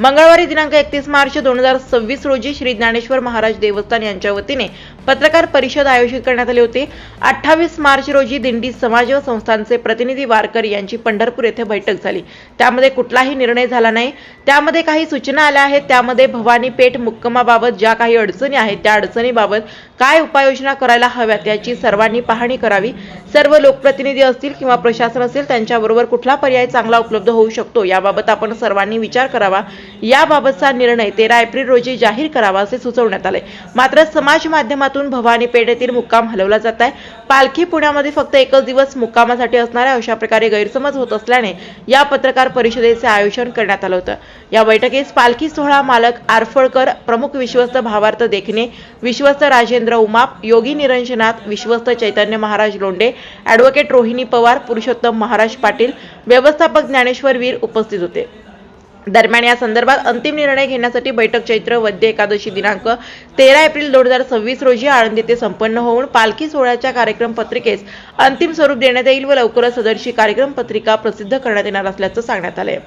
मंगळवारी दिनांक 31 मार्च 2026 रोजी श्री ज्ञानेश्वर महाराज देवस्थान यांच्या वतीने पत्रकार परिषद आयोजित करण्यात आली होती। 28 मार्च रोजी दिंडी समाज व संस्थांचे प्रतिनिधी वारकरी यांची पंढरपूर येथे बैठक झाली। त्यामध्ये कुठलाही निर्णय झाला नाही। त्यामध्ये काही सूचना आल्या आहेत। त्यामध्ये भवानी पेठ मुक्कामाबाबत ज्या काही अडचणी आहेत त्या अडचणीबाबत काय उपाययोजना करायला हव्यात याची सर्वांनी पाहणी करावी। सर्व लोकप्रतिनिधी असतील किंवा प्रशासन असेल त्यांच्याबरोबर कुठला पर्याय चांगला उपलब्ध होऊ शकतो याबाबत आपण सर्वांनी विचार करावा। याबाबतचा निर्णय 13 एप्रिल रोजी जाहीर करावा असे सुचवण्यात आले। मात्र समाज माध्यमातून भवानी पेठ येथील मुक्काम हलवला जात आहे। पालखी पुण्यामध्ये फक्त एकच दिवस मुक्कामासाठी असणार आहे अशा प्रकारे गैरसमज होत असल्याने या पत्रकार परिषदेचे आयोजन करण्यात आले होते। या बैठकीस पालखी सोहळा मालक आरफळकर, प्रमुख विश्वस्त भावार्थ देखणे, विश्वस्त राजेंद्र उमाप, योगी निरंजनाथ, विश्वस्त चैतन्य महाराज लोंढे, ॲडव्होकेट रोहिणी पवार, पुरुषोत्तम महाराज पाटील, व्यवस्थापक ज्ञानेश्वर वीर उपस्थित होते। दरम्यान या संदर्भात अंतिम निर्णय घेण्यासाठी बैठक चैत्र वद्य एकादशी दिनांक 13 एप्रिल 2026 रोजी आळंदी येथे संपन्न होऊन पालखी सोहळ्याच्या कार्यक्रम पत्रिकेस अंतिम स्वरूप देण्यात येईल व लवकरच सदरची कार्यक्रम पत्रिका प्रसिद्ध करण्यात येणार असल्याचं सांगण्यात आले।